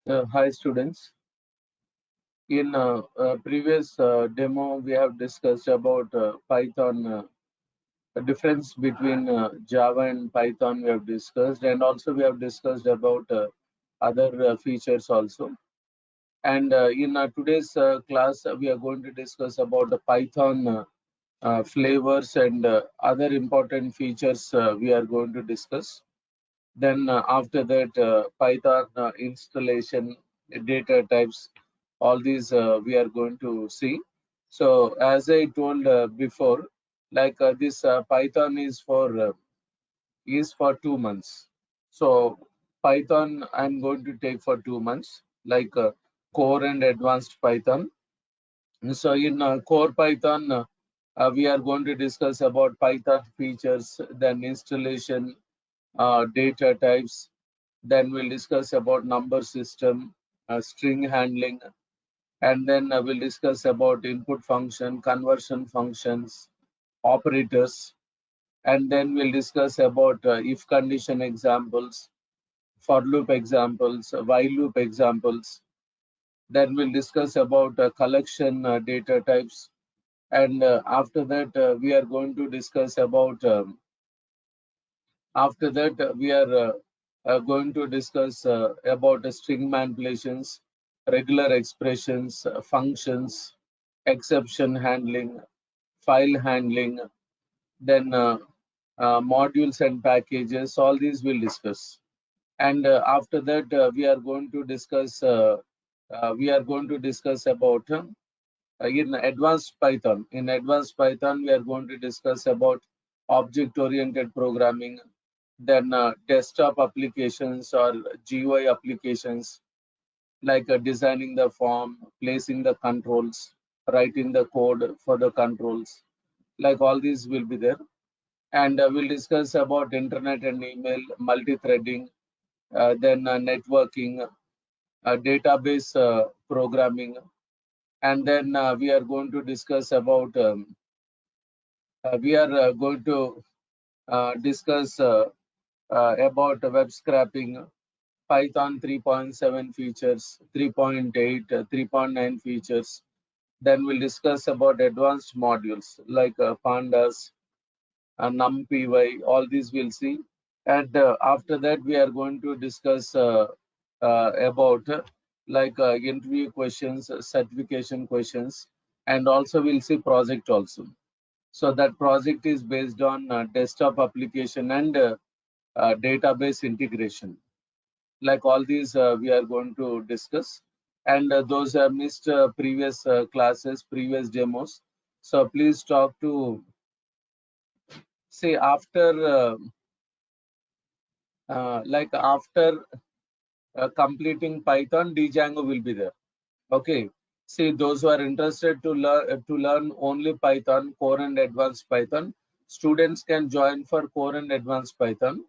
Hi students. In previous demo, we have discussed about Python, the difference between Java and Python we have discussed, and also we have discussed about other features also. And in today's class, we are going to discuss about the Python flavors and other important features we are going to discuss. Then after that, Python installation, data types, all these we are going to see. So as I told before, like this Python is for 2 months. So Python I'm going to take for 2 months, like core and advanced Python. So in core Python, we are going to discuss about Python features, then installation, data types. Then we'll discuss about number system, string handling, and then we'll discuss about input function, conversion functions, operators, and then we'll discuss about if condition examples, for loop examples, while loop examples. Then we'll discuss about collection data types, and after that we are going to discuss about after that, we are going to discuss about the string manipulations, regular expressions, functions, exception handling, file handling, then modules and packages. All these we'll discuss. And after that, we are going to discuss about in advanced Python. In advanced Python, we are going to discuss about object-oriented programming, then desktop applications or GUI applications, like designing the form, placing the controls, writing the code for the controls, like all these will be there. And we'll discuss about internet and email, multi-threading, then networking, database programming, and then we are going to discuss about we are going to discuss about web scraping, Python 3.7 features, 3.8, 3.9 features. Then we'll discuss about advanced modules like pandas, numpy, all these we'll see. And after that, we are going to discuss about interview questions, certification questions, and also we'll see project also. So that project is based on desktop application and database integration. Like all these we are going to discuss, and those have missed previous classes, previous demos, so please talk to say after after completing Python, Django will be there. Okay, see, those who are interested to learn only Python, core and advanced Python, students can join for core and advanced Python.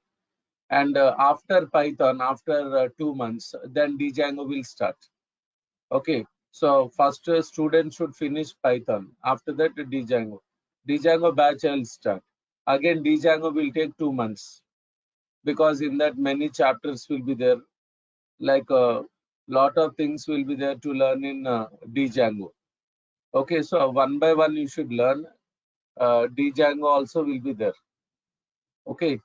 And after Python, after 2 months, then Django will start. Okay, so first student should finish Python. After that, Django. Django batch will start. Again, Django will take 2 months, because in that many chapters will be there. Like a lot of things will be there to learn in Django. Okay, so one by one you should learn. Django also will be there. Okay,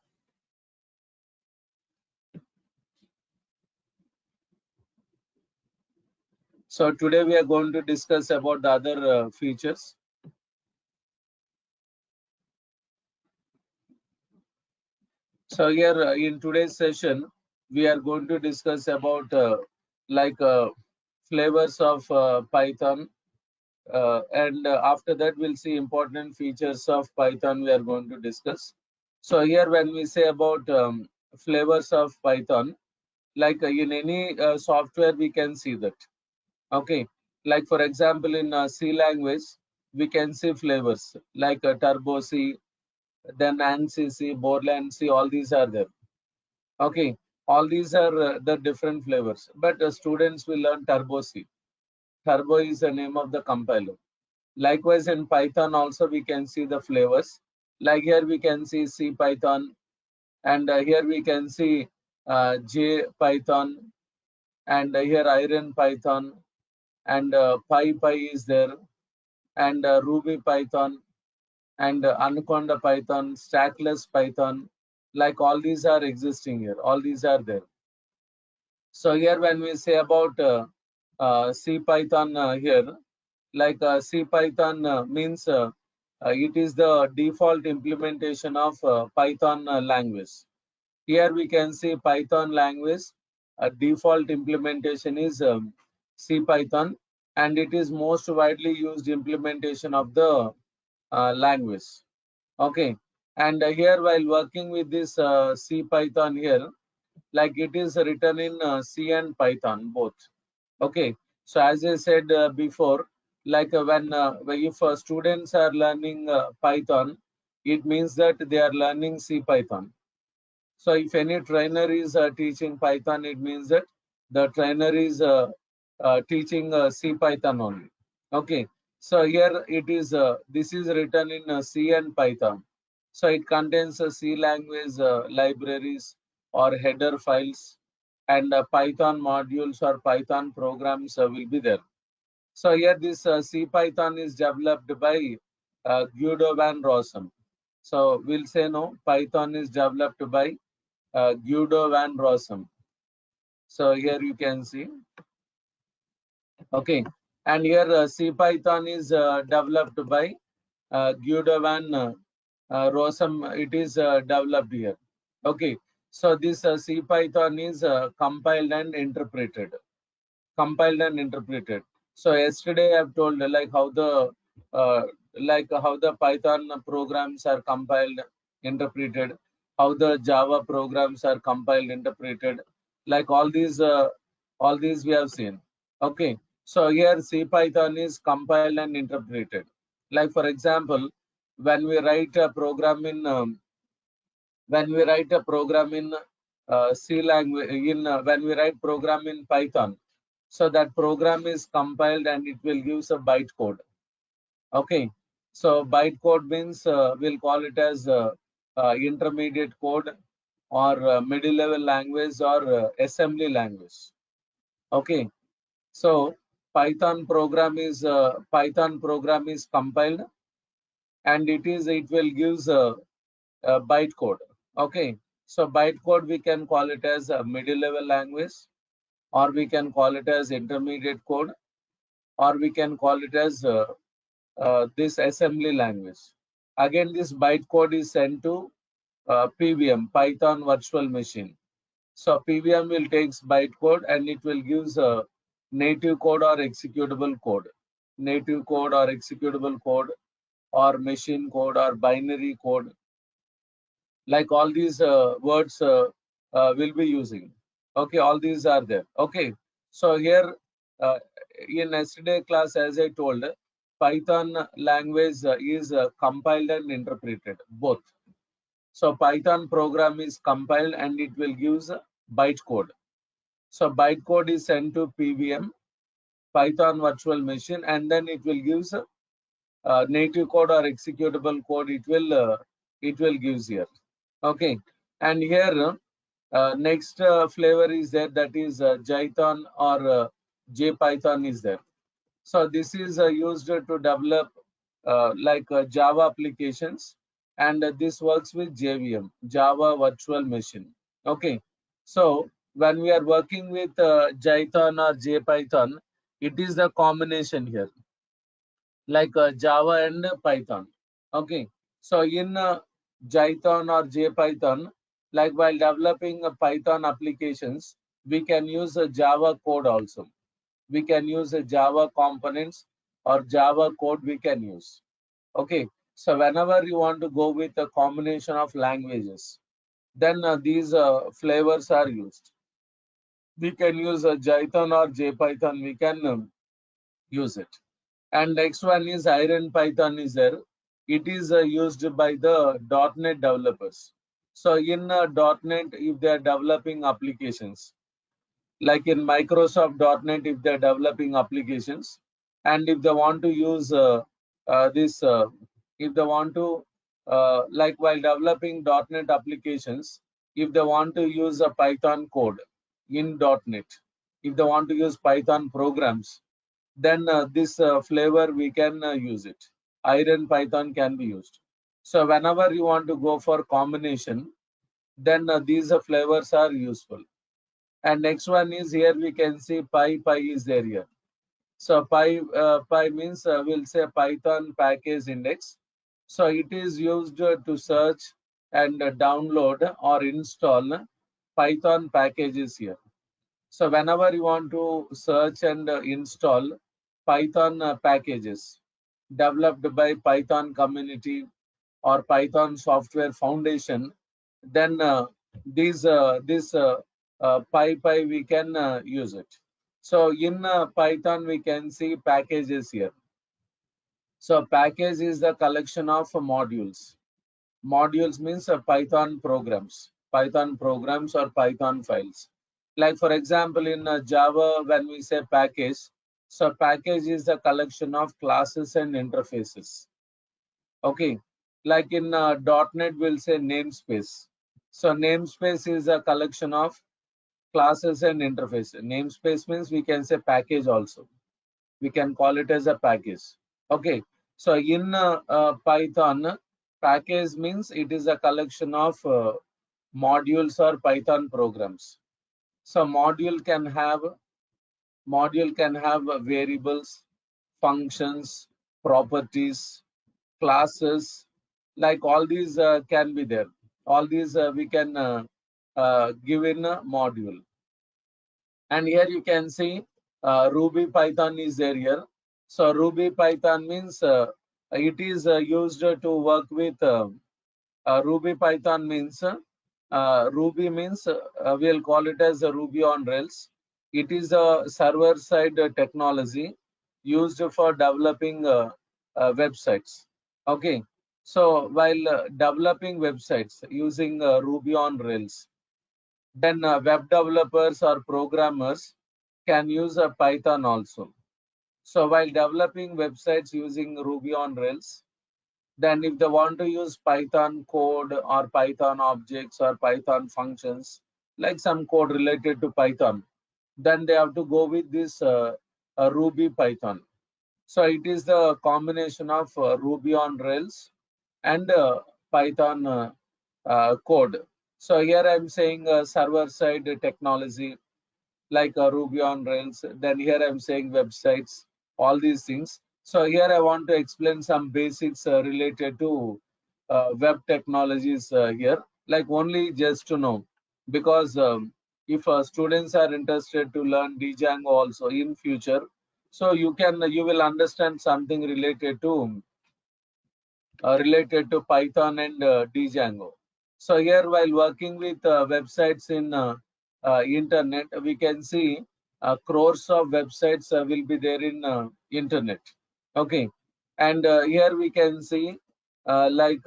so today we are going to discuss about the other features. So here in today's session, we are going to discuss about like flavors of Python, and after that we'll see important features of Python we are going to discuss. So here when we say about flavors of Python, like in any software we can see that. Okay, like for example in C language, we can see flavors like Turbo C, then ANSI C, Borland C, all these are there. Okay, all these are the different flavors, but students will learn Turbo C. Turbo is the name of the compiler. Likewise, in Python also we can see the flavors. Like here we can see C Python, and here we can see J Python, and here Iron Python, and PyPy is there, and Ruby Python, and Anaconda Python, Stackless Python. Like all these are existing here. All these are there. So here when we say about C Python here, like C Python means it is the default implementation of Python language. Here we can see Python language. Default implementation is C Python, and it is most widely used implementation of the language. Okay, and here while working with this C Python here, like it is written in C and Python both. Okay, so as I said before, like if students are learning Python, it means that they are learning C Python. So if any trainer is teaching Python, it means that the trainer is teaching C Python only. Okay. So here it is. This is written in C and Python. So it contains C language libraries or header files, and Python modules or Python programs will be there. So here this C Python is developed by Guido van Rossum. So we'll say no, Python is developed by Guido van Rossum. So here you can see, okay, and here C Python is developed by Guido van Rossum. It is developed here. Okay, so this C Python is compiled and interpreted. Compiled and interpreted. So yesterday I've told uh, how the Python programs are compiled, interpreted, how the Java programs are compiled, interpreted. Like all these we have seen. Okay. So here C Python is compiled and interpreted. Like for example, when we write a program in C language when we write program in Python, so that program is compiled and it will give a bytecode. Okay, so bytecode means we'll call it as intermediate code or middle level language or assembly language. Okay, so Python program is compiled, and it will give bytecode. Okay, so bytecode we can call it as a middle level language, or we can call it as intermediate code, or we can call it as this assembly language. Again, this bytecode is sent to PVM, Python Virtual Machine. So PVM will take bytecode and it will give native code or executable code, native code or executable code, or machine code or binary code. Like all these words will be using. Okay, all these are there. Okay, so here uh, in yesterday class, as I told, Python language is compiled and interpreted both. So Python program is compiled and it will give bytecode. So bytecode is sent to PVM, Python virtual machine, and then it will give native code or executable code. It will gives here. Okay, and here next flavor is there, that is Jython or JPython is there. So this is used to develop Java applications, and this works with JVM, Java Virtual Machine. Okay, so when we are working with Jython or JPython, it is the combination here, like Java and Python. Okay, so in Jython or JPython, like while developing Python applications, we can use Java code also. We can use Java components or Java code we can use. Okay, so whenever you want to go with a combination of languages, then these flavors are used. We can use Jython or JPython. We can use it. And next one is Iron Python is there. It is used by the .NET developers. So in .NET, if they are developing applications, like in Microsoft .NET, if they're developing applications, and if they want to use if they want to, like while developing .NET applications, if they want to use a Python code in .NET, if they want to use Python programs, then this flavor we can use it. Iron Python can be used. So whenever you want to go for combination, then these flavors are useful. And next one is here we can see py is there here. So py means we'll say Python package index. So it is used to search and download or install Python packages here. So whenever you want to search and install Python packages developed by Python community or Python Software Foundation, then this py we can use it. So in Python we can see packages here. So package is the collection of modules. Modules means Python programs or Python files. Like for example, in Java, when we say package, so package is the collection of classes and interfaces. Okay, like in .NET, we'll say namespace. So namespace is a collection of classes and interfaces. Namespace means we can say package also. We can call it as a package. Okay, so in Python, package means it is a collection of modules or Python programs. So module can have variables, functions, properties, classes, like all these can be there. All these we can give in a module. And here you can see Ruby Python is there here. So Ruby Python means it is used to work with Ruby Python means Ruby means we'll call it as a Ruby on Rails. It is a server-side technology used for developing websites. Okay, so while developing websites using Ruby on Rails, then web developers or programmers can use Python also. So while developing websites using Ruby on Rails, then if they want to use Python code or Python objects or Python functions, like some code related to Python, then they have to go with this Ruby Python. So it is the combination of Ruby on Rails and Python code. So here I'm saying server-side technology like Ruby on Rails. Then here I'm saying websites, all these things. So here I want to explain some basics related to web technologies here, like only just to know, because if students are interested to learn Django also in future, so you will understand something related to Python and Django. So here, while working with websites in internet, we can see crores of websites will be there in internet. Okay, and here we can see like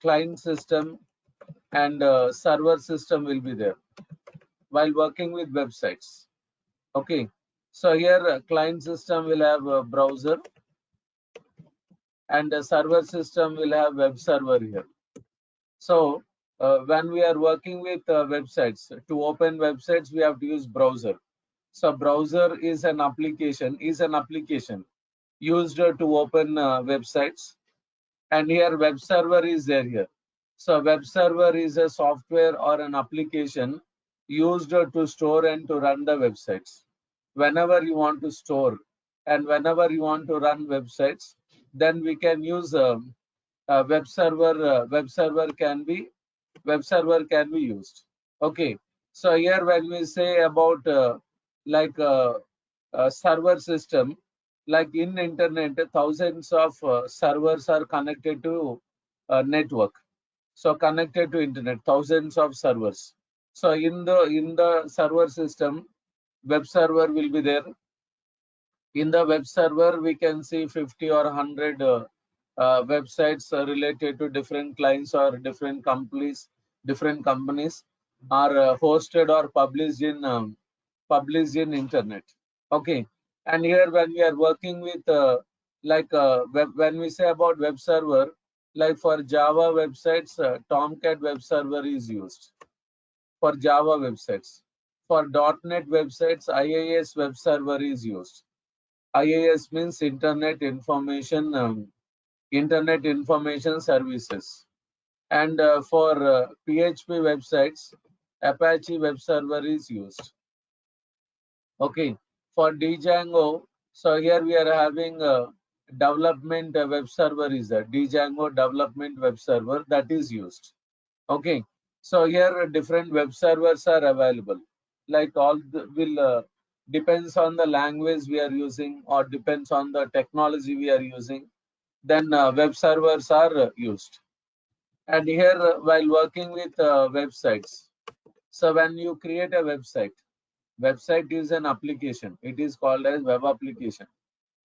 client system and server system will be there while working with websites. Okay, so here client system will have a browser and the server system will have web server here. So when we are working with websites, to open websites, we have to use browser. So browser is an application used to open websites. And here web server is there here. So web server is a software or an application used to store and to run the websites. Whenever you want to store and whenever you want to run websites, then we can use web server. Web server can be used. Okay, so here when we say about like server system, like in internet, thousands of servers are connected to network. So connected to internet, thousands of servers. So in the server system, web server will be there. In the web server, we can see 50 or 100 websites related to different clients or different companies. Different companies are hosted or published in internet. Okay, and here when we are working with when we say about web server, like for Java websites, Tomcat web server is used for Java websites. For .NET websites, IIS web server is used. IIS means Internet Information Services. And for PHP websites, Apache web server is used. Okay, for Django, so here we are having a development web server is a Django development web server that is used. Okay, so here different web servers are available. Like all will depends on the language we are using or depends on the technology we are using. Then web servers are used. And here while working with websites, so when you create a website is an application. It is called as web application.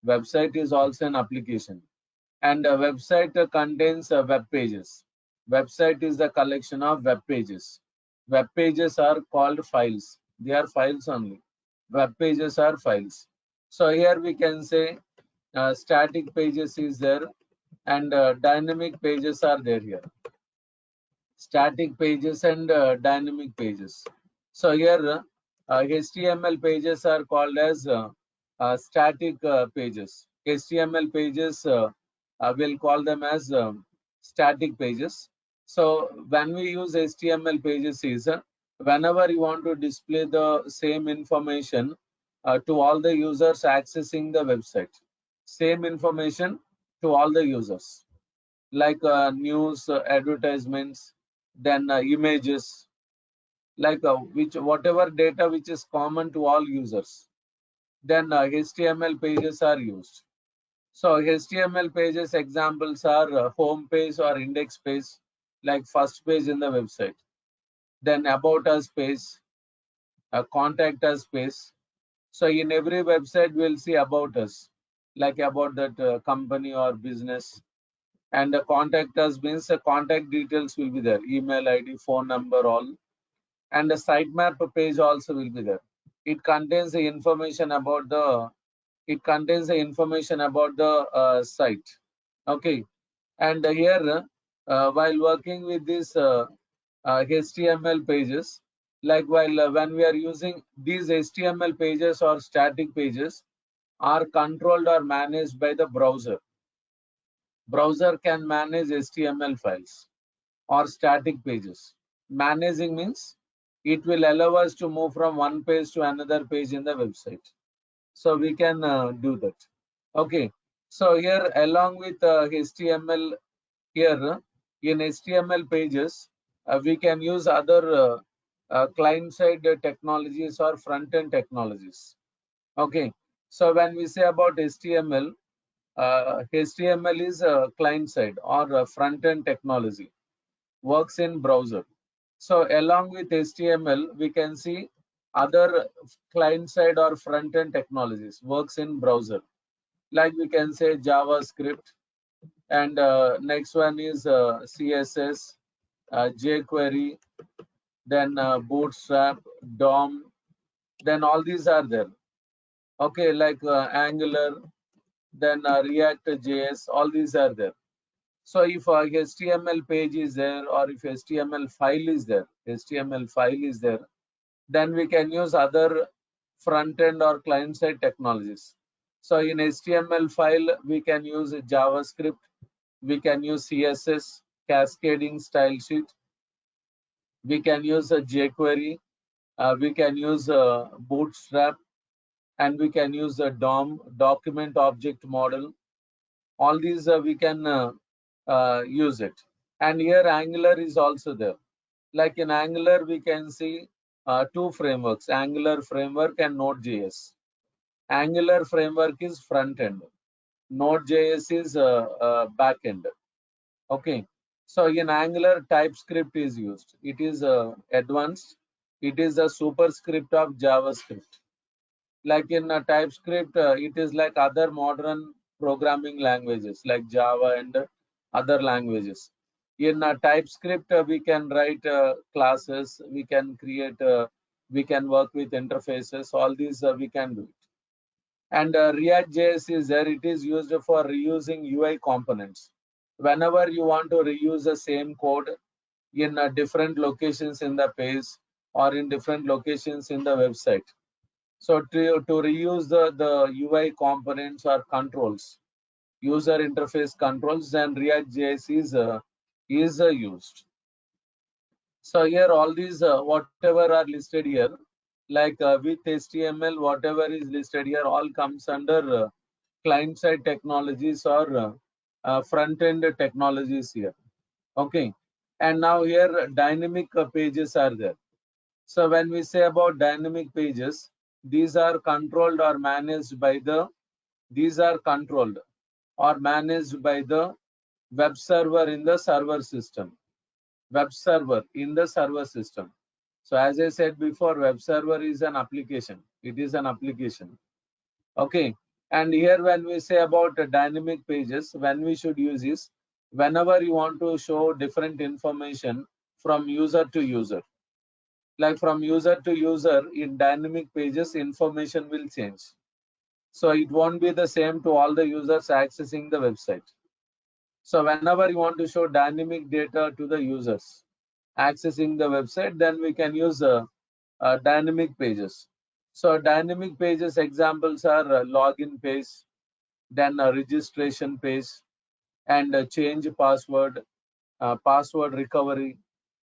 Website is also an application. And a website contains web pages. Website is the collection of web pages. Web pages are called files. They are files only. Web pages are files. So here we can say static pages is there and dynamic pages are there here. Static pages and dynamic pages. So here HTML pages are called as static pages. HTML pages we'll call them as static pages. So when we use HTML pages is whenever you want to display the same information to all the users accessing the website, same information to all the users like news, advertisements, then images, like which whatever data which is common to all users. Then HTML pages are used. So HTML pages examples are home page or index page, like first page in the website. Then about us page, contact us page. So in every website we'll see about us, like about that company or business. And the contact us means the contact details will be there, email ID, phone number, all. And the sitemap page also will be there. It contains the information about the site. Okay, and here while working with this HTML pages, like while when we are using these HTML pages or static pages are controlled or managed by the browser. Browser can manage HTML files or static pages. Managing means it will allow us to move from one page to another page in the website. So we can do that. Okay. So here along with HTML, here in HTML pages, we can use other client-side technologies or front-end technologies. Okay. So when we say about HTML, HTML is client side or front-end technology, works in browser. So along with HTML, we can see other client side or front-end technologies, works in browser. Like we can say JavaScript, and next one is CSS, jQuery, then Bootstrap, DOM, then all these are there. Okay, like Angular, then React JS, all these are there. So if HTML page is there or if HTML file is there, then we can use other front end or client side technologies. So in HTML file, we can use JavaScript, we can use CSS, cascading style sheet, we can use a jQuery, we can use Bootstrap, and we can use a DOM, document object model. All these we can use it. And here Angular is also there. Like in Angular, we can see two frameworks, Angular framework and Node.js. Angular framework is front end. Node.js is back end. Okay. So in Angular, TypeScript is used. It is advanced. It is a superscript of JavaScript. Like in TypeScript, it is like other modern programming languages like Java and other languages. In TypeScript, we can write classes, we can create, we can work with interfaces, all these we can do it. And React.js is there, it is used for reusing UI components. Whenever you want to reuse the same code in different locations in the page, or in different locations in the website. So to reuse the UI components or controls, user interface controls, then React JS is used. So here all these whatever are listed here, like with HTML, whatever is listed here, all comes under client-side technologies or front-end technologies here. Okay, and now here dynamic pages are there. So when we say about dynamic pages, these are controlled or managed by the these are controlled or managed by the web server in the server system. Web server in the server system. So as I said before, web server is an application. It is an application. Okay. And here when we say about dynamic pages, when we should use is whenever you want to show different information from user to user. Like from user to user in dynamic pages, information will change. So it won't be the same to all the users accessing the website. So whenever you want to show dynamic data to the users accessing the website, then we can use dynamic pages. So dynamic pages examples are login page, then a registration page, and change password, password recovery.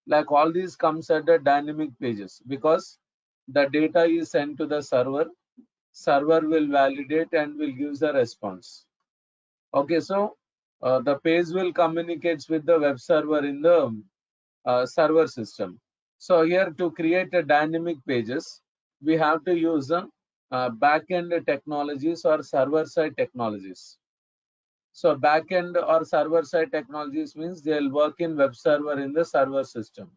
Like all these comes under dynamic pages because the data is sent to the server. Server will validate and will give the response. Okay, so the page will communicate with the web server in the server system. So here to create a dynamic pages, we have to use backend technologies or server side technologies. So backend or server side technologies means they'll work in web server in the server system.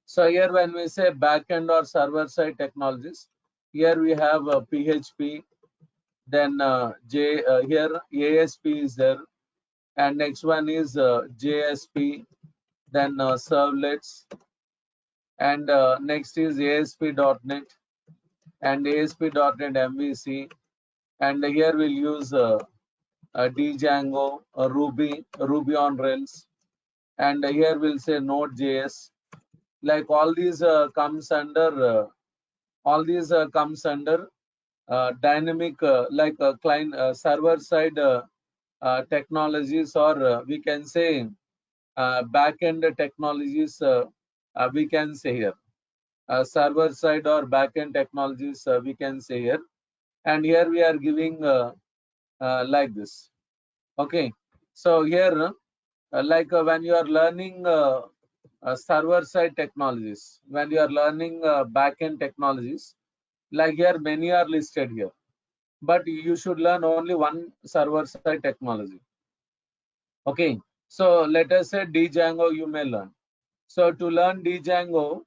So here when we say backend or server side technologies, here we have PHP, then here ASP is there, and next one is JSP, then servlets, and next is ASP.NET and ASP.NET MVC, and here we'll use Django, Ruby on Rails, and here we'll say Node.js. Like all these comes under dynamic like client server side technologies, or we can say backend technologies. We can say here server side or backend technologies. We can say here, and here we are giving like this. Okay, so here like when you are learning server side technologies, when you are learning backend technologies, like here many are listed here, but you should learn only one server side technology. Okay, so let us say Django you may learn. So to learn Django,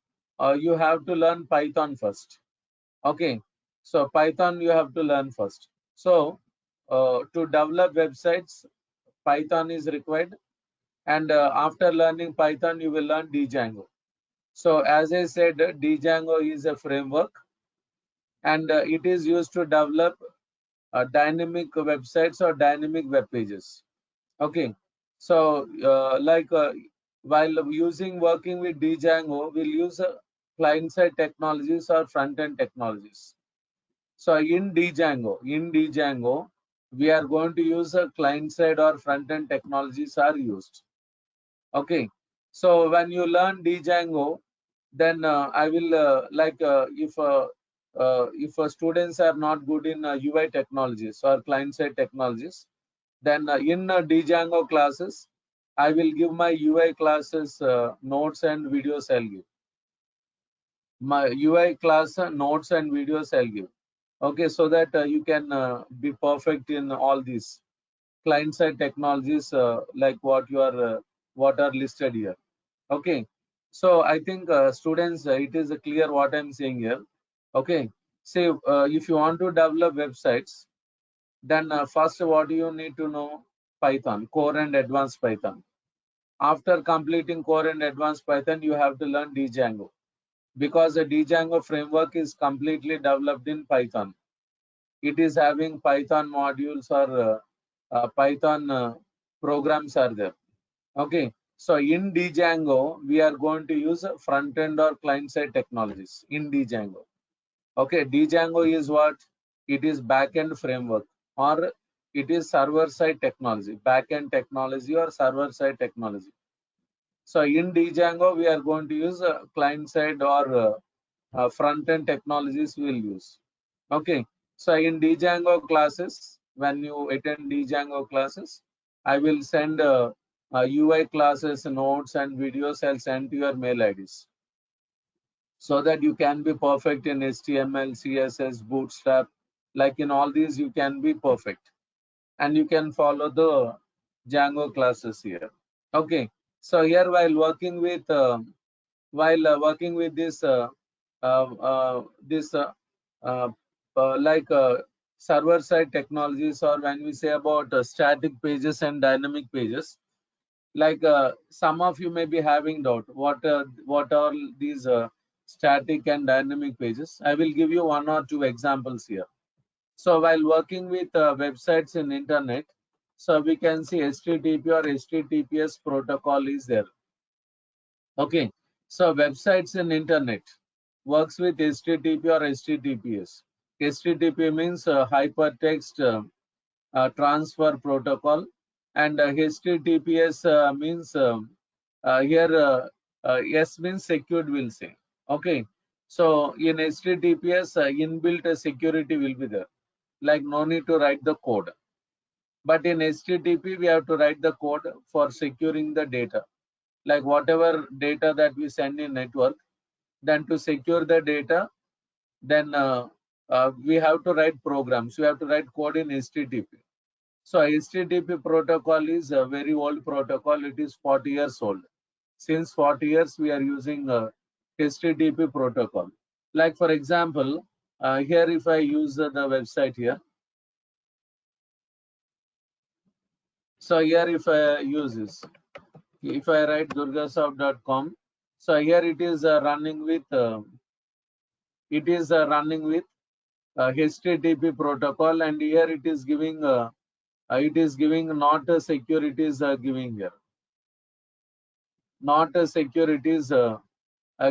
you have to learn Python first. Okay, so Python you have to learn first. So to develop websites, Python is required, and after learning Python, you will learn Django. So as I said, Django is a framework, and it is used to develop dynamic websites or dynamic web pages. Okay, so while working with Django, we'll use client-side technologies or front-end technologies. So in Django, we are going to use a client-side or front-end technologies are used. Okay, so when you learn Django, then I will if students are not good in UI technologies or client-side technologies, then in Django classes, I will give my UI classes notes and videos. I'll give my UI class notes and videos. I'll give. Okay, so that you can be perfect in all these client-side technologies like what are listed here. Okay, so I think students, it is clear what I'm saying here. Okay, say if you want to develop websites, then first what you need to know Python, core and advanced Python. After completing core and advanced Python, you have to learn Django because the Django framework is completely developed in Python. It is having Python modules or Python programs are there. Okay, So in Django, we are going to use front-end or client-side technologies in Django. Okay, Django is what? It is back-end framework, or it is server-side technology, back-end technology or server-side technology. So in Django, we are going to use client-side or front-end technologies we will use. Okay, so in Django classes, when you attend Django classes, I will send UI classes, notes, and videos. I'll send to your mail IDs so that you can be perfect in HTML, CSS, Bootstrap. Like in all these, you can be perfect, and you can follow the Django classes here. Okay, so here while working with this uh, like server side technologies, or when we say about static pages and dynamic pages, like some of you may be having doubt what are these static and dynamic pages. I will give you one or two examples here. So while working with websites in internet, so we can see HTTP or HTTPS protocol is there. Okay, so websites in internet works with HTTP or HTTPS. HTTP means hypertext transfer protocol, and HTTPS means here S means secured, will say. Okay, so in HTTPS inbuilt security will be there, like no need to write the code. But in HTTP we have to write the code for securing the data, like whatever data that we send in network, then to secure the data, then we have to write programs, we have to write code in HTTP. So HTTP protocol is a very old protocol. It is 40 years old. Since 40 years, we are using HTTP protocol. Like for example, here if I use the website here. So here if I use this, if I write durgasoft.com, so here it is running with HTTP protocol, and here it is giving not a secure, it is giving here not a secure, it is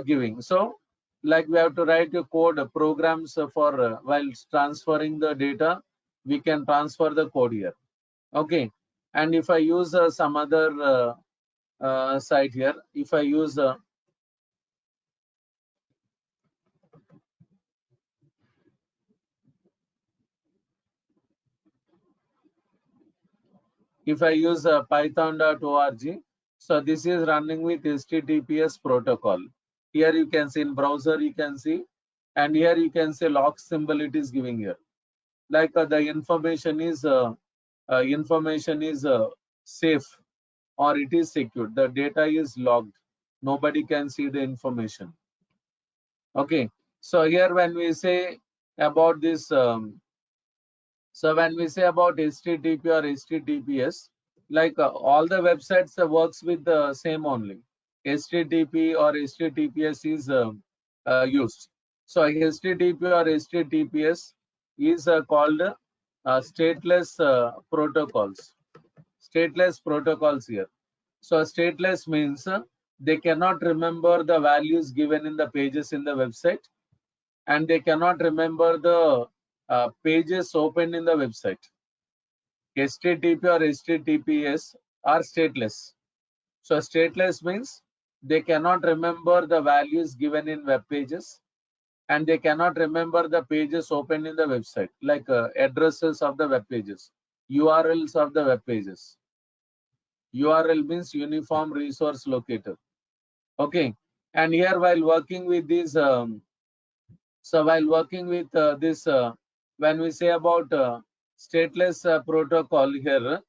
giving. So like we have to write a code programs for while transferring the data, we can transfer the code here. Okay, and if I use some other site here, if I use python.org, so this is running with HTTPS protocol. Here you can see in browser, you can see, and here you can see log symbol it is giving here. Like the information is safe, or it is secured. The data is logged. Nobody can see the information. Okay. So here when we say about this, so when we say about HTTP or HTTPS, like all the websites works with the same only. HTTP or HTTPS is used. So HTTP or HTTPS is called stateless protocols. Stateless protocols here. So stateless means they cannot remember the values given in the pages in the website, and they cannot remember the pages opened in the website. HTTP or HTTPS are stateless. So stateless means they cannot remember the values given in web pages, and they cannot remember the pages opened in the website, like addresses of the web pages, URLs of the web pages. URL means uniform resource locator. Okay, and here while working with this, when we say about stateless protocol here,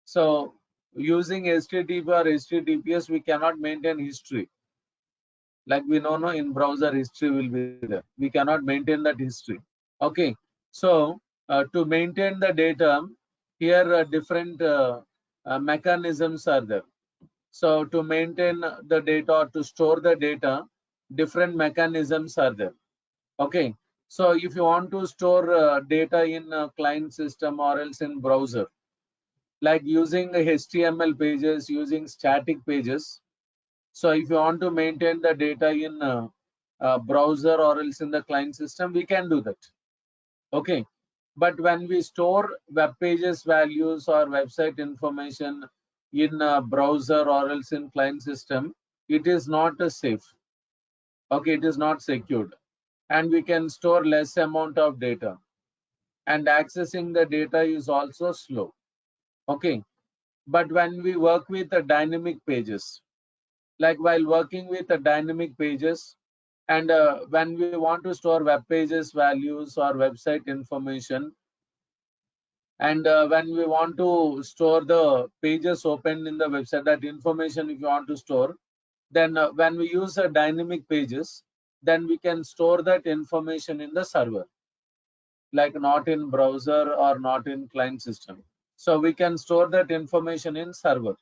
so using HTTP or HTTPS, we cannot maintain history. Like we know, no, in browser history will be there. We cannot maintain that history. Okay, so to maintain the data, here different mechanisms are there. So to maintain the data or to store the data, different mechanisms are there. Okay, so if you want to store data in a client system or else in browser, like using the HTML pages, using static pages. So if you want to maintain the data in browser or else in the client system, we can do that. Okay. But when we store web pages values or website information in a browser or else in client system, it is not safe. Okay, it is not secured. And we can store less amount of data. And accessing the data is also slow. Okay. But when we work with the dynamic pages, like while working with the dynamic pages, and when we want to store web pages values or website information, and when we want to store the pages opened in the website, that information if you want to store, then when we use a dynamic pages, then we can store that information in the server, like not in browser or not in client system. So we can store that information in server.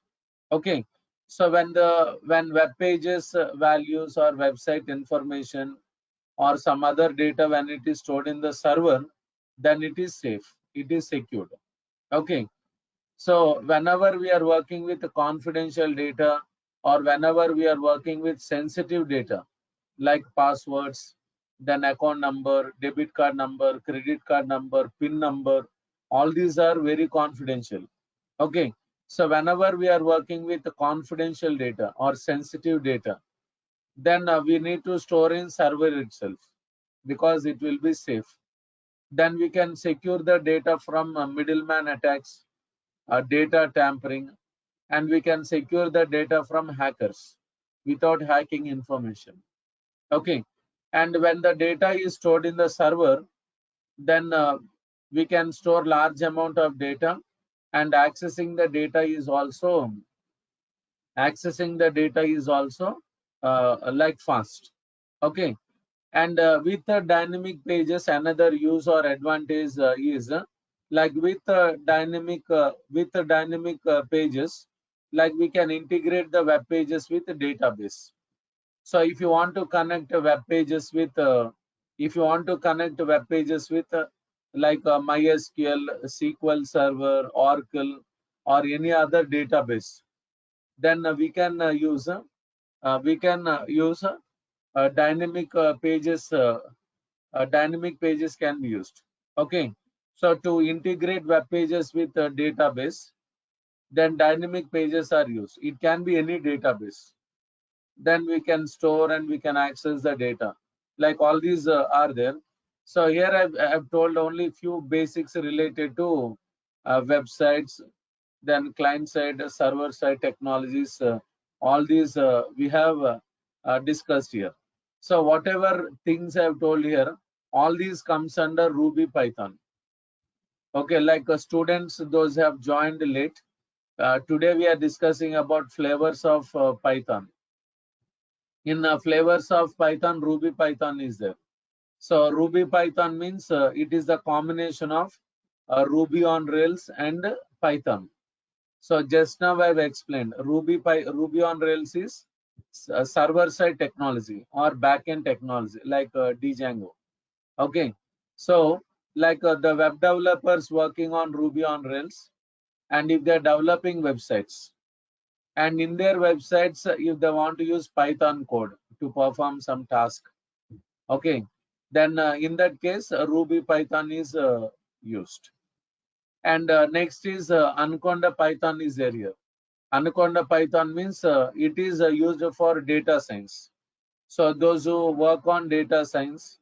Okay. So when web pages values or website information or some other data, when it is stored in the server, then it is safe, it is secured. Okay. So whenever we are working with confidential data, or whenever we are working with sensitive data like passwords, then account number, debit card number, credit card number, PIN number, all these are very confidential. Okay. So whenever we are working with confidential data or sensitive data, then we need to store in server itself, because it will be safe. Then we can secure the data from middleman attacks, data tampering, and we can secure the data from hackers without hacking information. Okay. And when the data is stored in the server, then we can store large amount of data, and accessing the data is also like fast. Okay. And with the dynamic pages, another use or advantage is like with the dynamic pages, like we can integrate the web pages with the database. So if you want to connect web pages with if you want to connect web pages with like MySQL, SQL Server, Oracle, or any other database, then we can use dynamic pages. Dynamic pages can be used. Okay. So to integrate web pages with a database, then dynamic pages are used. It can be any database. Then we can store and we can access the data. Like all these are there. So here I've told only few basics related to websites, then client side, server side technologies. All these we have discussed here. So whatever things I've told here, all these comes under Ruby Python. Okay, like students, those have joined late. Today we are discussing about flavors of Python. In flavors of Python, Ruby Python is there. So Ruby Python means it is the combination of Ruby on Rails and Python. So just now I've explained Ruby on Rails is server side technology or backend technology like Django. Okay. So like the web developers working on Ruby on Rails, and if they're developing websites, and in their websites, if they want to use Python code to perform some task, okay, then in that case, Ruby Python is used. And next is Anaconda Python is there here. Anaconda Python means it is used for data science. So those who work on data science,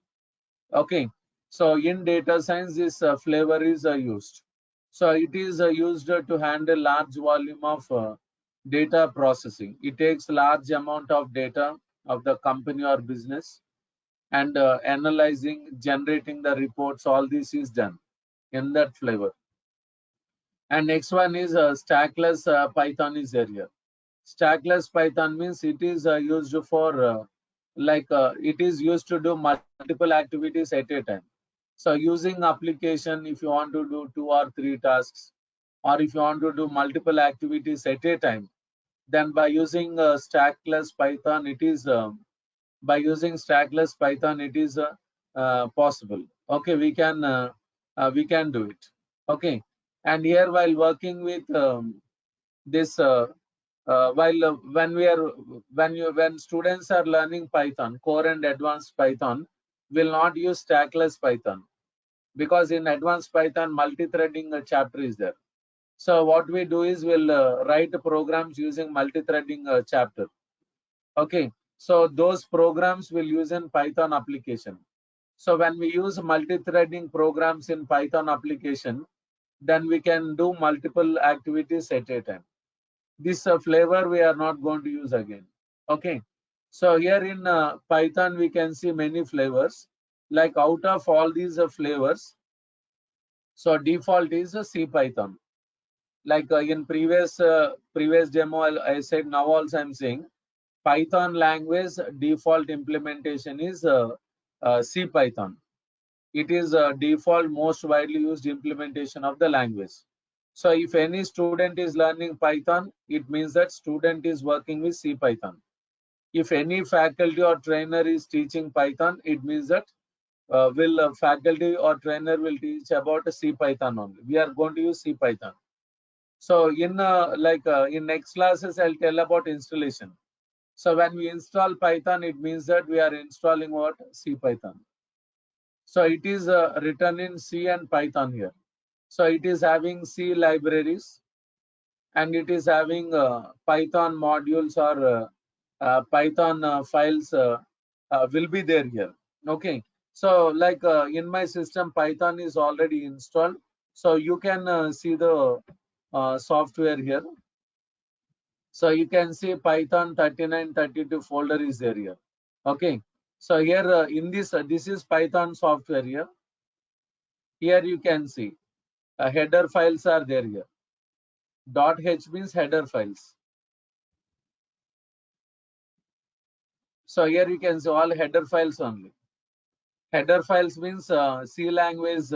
okay. So in data science, this flavor is used. So it is used to handle large volume of data processing. It takes large amount of data of the company or business, and analyzing, generating the reports. All this is done in that flavor. And next one is stackless Python is here. Stackless Python means it is used for it is used to do multiple activities at a time. So using application, if you want to do 2 or 3 tasks, or if you want to do multiple activities at a time, then by using stackless Python, it is possible. Okay, we can do it. Okay. And here, while working with this, when students are learning Python, core and advanced Python, will not use stackless Python, because in advanced Python, multi-threading chapter is there. So what we do is we'll write programs using multi-threading chapter. Okay, so those programs will use in Python application. So when we use multi-threading programs in Python application, then we can do multiple activities at a time. This flavor we are not going to use again. Okay, so here in Python we can see many flavors. Like out of all these flavors, so default is C Python. Like in previous demo, I said, now also I'm saying Python language default implementation is C Python. It is a default most widely used implementation of the language. So if any student is learning Python, it means that student is working with C Python. If any faculty or trainer is teaching Python, it means that will faculty or trainer will teach about C Python only. We are going to use C Python. So in next classes, I'll tell about installation. So when we install Python, it means that we are installing what? C Python. So it is written in C and Python here. So it is having C libraries, and it is having Python modules or Python files will be there here. Okay. So like in my system, Python is already installed. So you can see the software here. So you can see Python 3932 folder is there here. Okay. So here in this is Python software here. Here you can see header files are there here. .h means header files. So here you can see all header files only. Header files means C language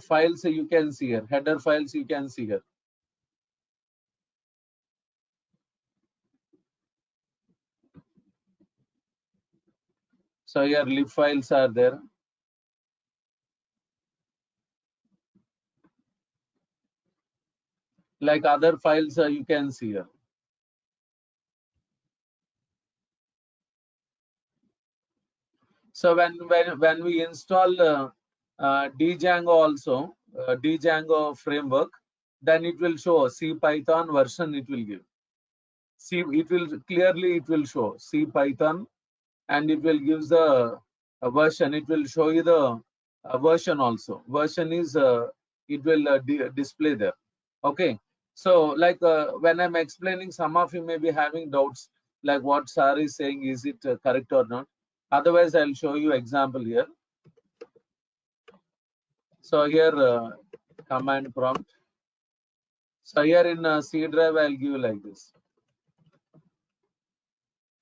files you can see here. Header files you can see here. So here lib files are there. Like other files you can see here. So when we install Django also, Django framework, then it will show C Python version it will give. See, it will clearly it will show C Python, and it will give the version. It will show you the version also. Version is it will display there. Okay. So like when I'm explaining, some of you may be having doubts, like what Sir is saying, is it correct or not? Otherwise, I'll show you example here. So here command prompt. So here in C drive, I'll give you like this.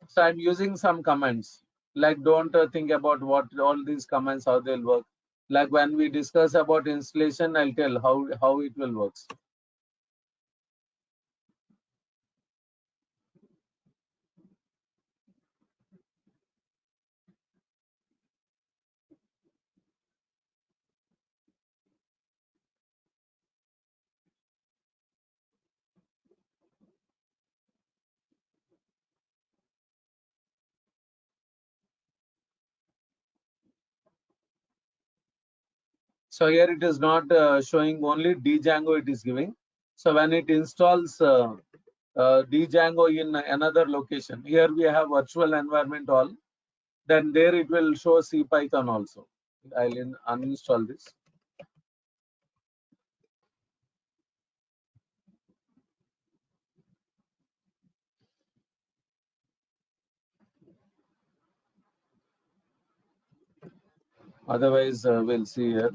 So I'm using some commands. Like don't think about what all these commands how they'll work. Like when we discuss about installation, I'll tell how it will works. So here it is not showing only Django it is giving. So when it installs Django in another location, here we have virtual environment all. Then there it will show C Python also. I'll uninstall this. Otherwise, we'll see here.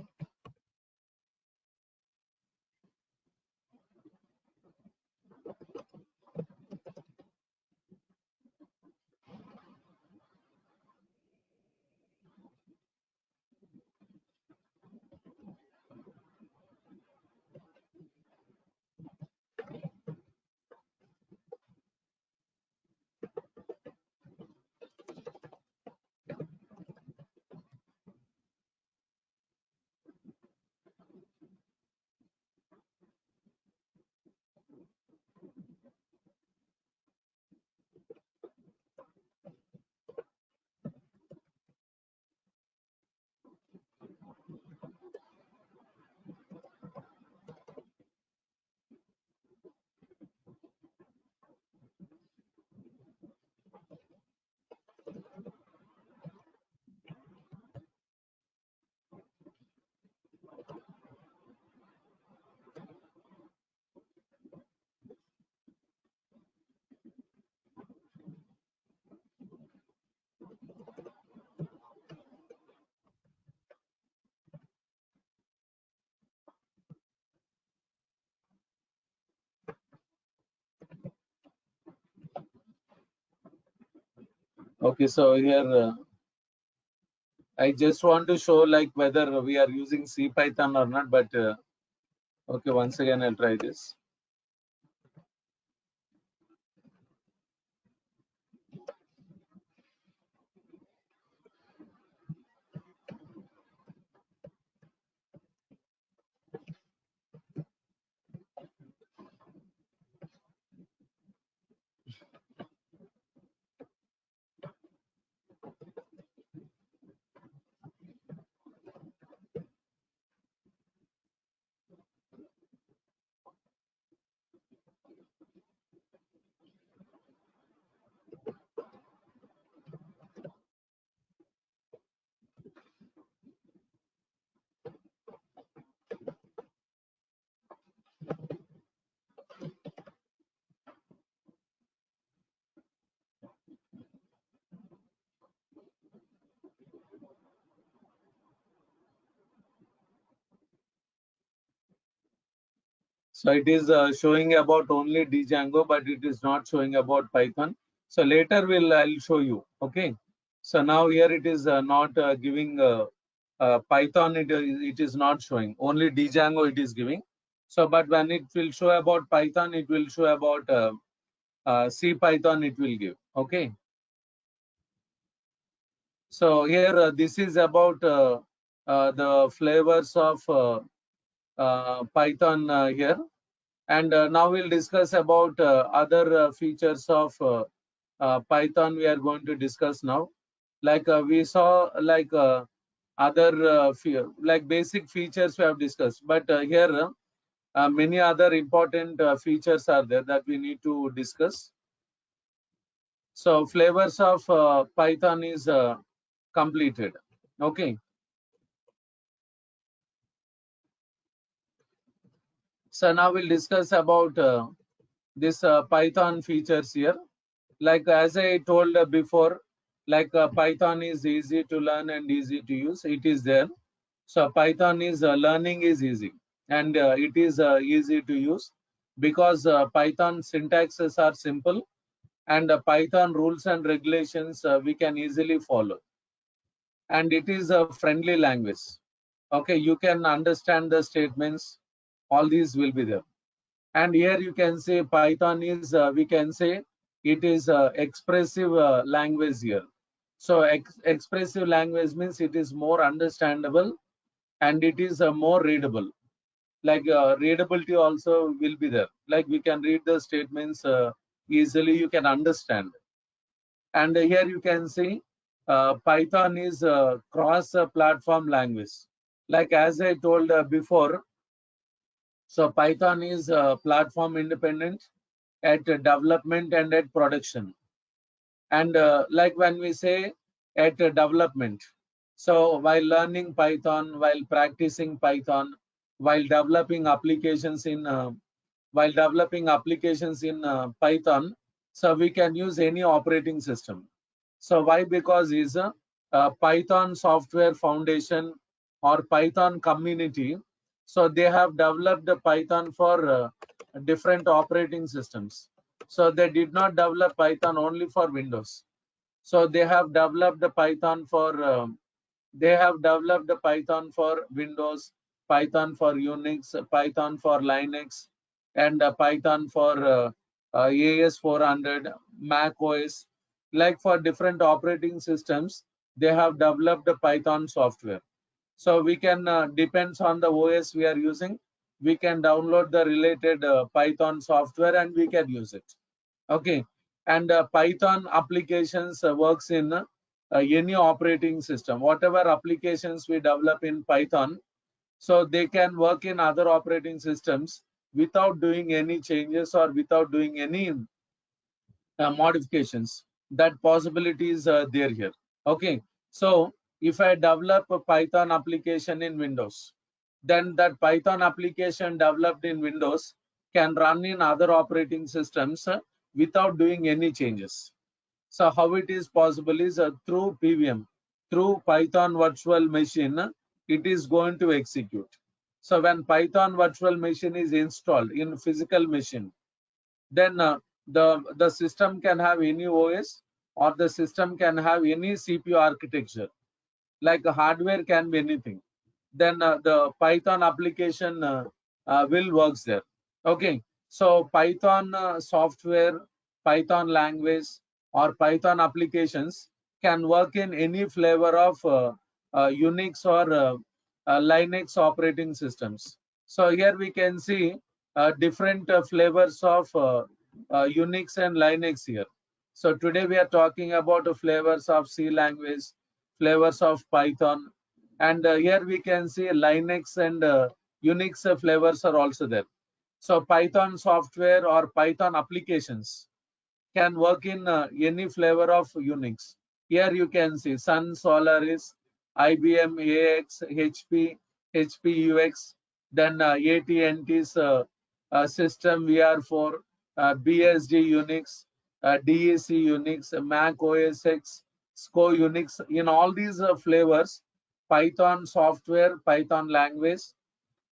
Okay, so here I just want to show like whether we are using C Python or not, but okay, once again I'll try this. So it is showing about only Django, but it is not showing about Python. So later I'll show you. Okay. So now here it is not giving Python. It is not showing only Django. It is giving. So but when it will show about Python, it will show about C Python. It will give. Okay. So here this is about the flavors of Python here. And now we'll discuss about other features of Python we are going to discuss now. Like we saw like other like basic features we have discussed, but here many other important features are there that we need to discuss. So flavors of Python is completed. Okay. So now we'll discuss about this Python features here. Like as I told before, like Python is easy to learn and easy to use. It is there. So Python is learning is easy, and it is easy to use because Python syntaxes are simple, and Python rules and regulations we can easily follow, and it is a friendly language. Okay, you can understand the statements. All these will be there. And here you can say Python is we can say it is expressive language here. So expressive language means it is more understandable and it is more readable. Like readability also will be there. Like we can read the statements easily, you can understand. And here you can see Python is a cross platform language. Like as I told before, so Python is platform independent at development and at production. And like when we say at development, so while learning Python, while practicing Python, while developing applications in Python, so we can use any operating system. So why? Because is a Python Software Foundation or Python community. So they have developed the Python for different operating systems. So they did not develop Python only for Windows. So they have developed the Python for Windows, Python for Unix, Python for Linux, and Python for AS400, Mac OS. Like for different operating systems, they have developed the Python software. So we can depends on the OS we are using, we can download the related Python software and we can use it. Okay, and Python applications works in any operating system. Whatever applications we develop in Python, so they can work in other operating systems without doing any changes or without doing any modifications. That possibility is there here. Okay, so if I develop a Python application in Windows, then that Python application developed in Windows can run in other operating systems without doing any changes. So how it is possible is through PVM, through Python virtual machine, it is going to execute. So when Python virtual machine is installed in physical machine, then the system can have any OS or the system can have any CPU architecture, like a hardware can be anything, then the Python application will works there. Okay, so Python software, Python language, or Python applications can work in any flavor of Unix or Linux operating systems. So here we can see different flavors of Unix and Linux here. So today we are talking about the flavors of C language, flavors of Python, and here we can see Linux and Unix flavors are also there. So Python software or Python applications can work in any flavor of Unix. Here you can see Sun, Solaris, IBM, AX, HP, HP UX, then AT&T's system VR4, BSD Unix, DEC Unix, Mac OS X, SCO Unix. In all these flavors, Python software, Python language,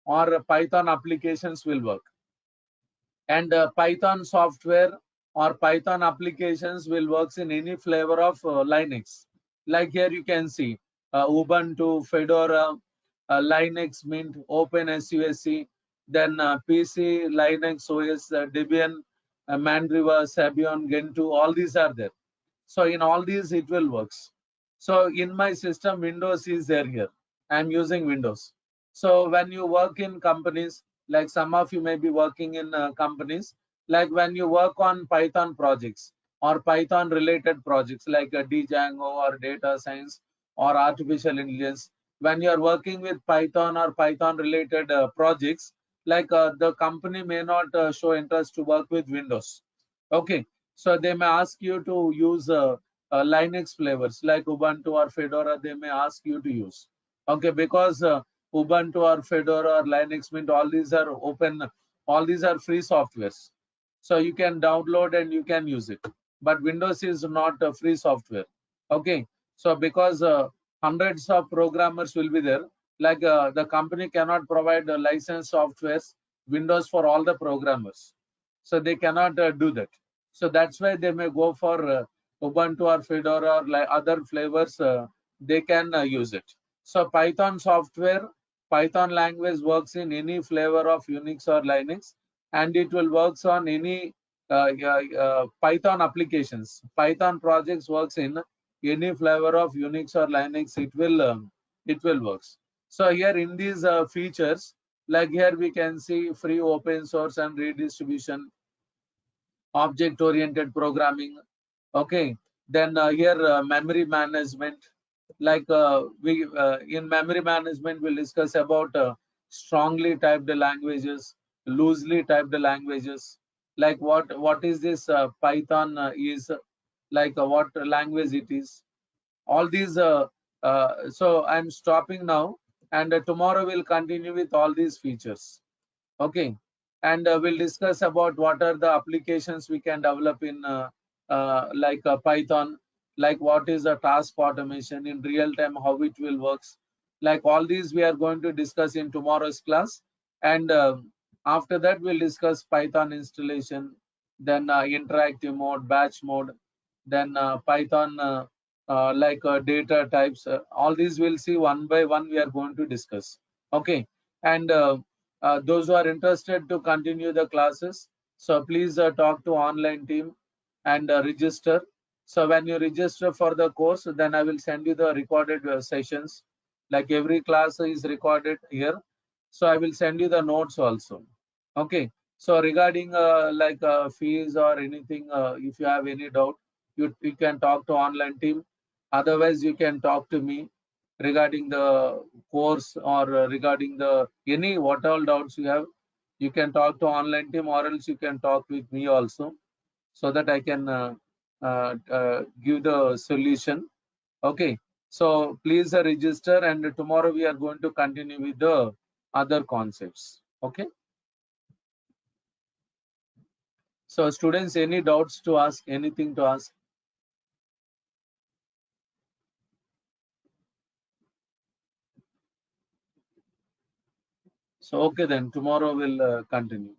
or Python applications will work. And Python software or Python applications will works in any flavor of Linux. Like here you can see Ubuntu, Fedora, Linux Mint, OpenSUSE, then PC, Linux OS, Debian, Mandriva, Sabian, Gentoo, all these are there. So in all these it will works. So in my system, Windows is there here. I'm using Windows. So when you work in companies, like some of you may be working in companies, like when you work on Python projects or Python related projects like Django or data science or artificial intelligence, when you are working with Python or Python related projects, like the company may not show interest to work with Windows. Okay, so they may ask you to use Linux flavors like Ubuntu or Fedora. They may ask you to use. Okay, because Ubuntu or Fedora or Linux Mint, all these are open, all these are free softwares. So you can download and you can use it. But Windows is not a free software. Okay, so because hundreds of programmers will be there, like the company cannot provide licensed softwares, Windows for all the programmers. So they cannot do that. So that's why they may go for Ubuntu or Fedora or like other flavors. They can use it. So Python software, Python language works in any flavor of Unix or Linux, and it will works on any Python applications. Python projects works in any flavor of Unix or Linux. It will works. So here in these features, like here we can see free, open source, and redistribution, object oriented programming. Okay, then here memory management, like we in memory management we'll discuss about strongly typed languages, loosely typed languages, like what is this Python is, like what language it is, all these so I'm stopping now, and tomorrow we'll continue with all these features. Okay, and we'll discuss about what are the applications we can develop in like Python, like what is the task automation in real time, how it will works. Like all these we are going to discuss in tomorrow's class, and after that we'll discuss Python installation, then interactive mode, batch mode, then Python like data types. All these we'll see one by one. We are going to discuss. Okay, and those who are interested to continue the classes, so please talk to online team and register. So when you register for the course, then I will send you the recorded sessions. Like every class is recorded here, so I will send you the notes also. Okay, so regarding like fees or anything, if you have any doubt, you can talk to online team. Otherwise you can talk to me regarding the course, or regarding the any what all doubts you have. You can talk to online team, or else you can talk with me also, so that I can give the solution. Okay, so please register, and tomorrow we are going to continue with the other concepts. Okay, so students, any doubts to ask, anything to ask? So okay, then tomorrow we'll continue.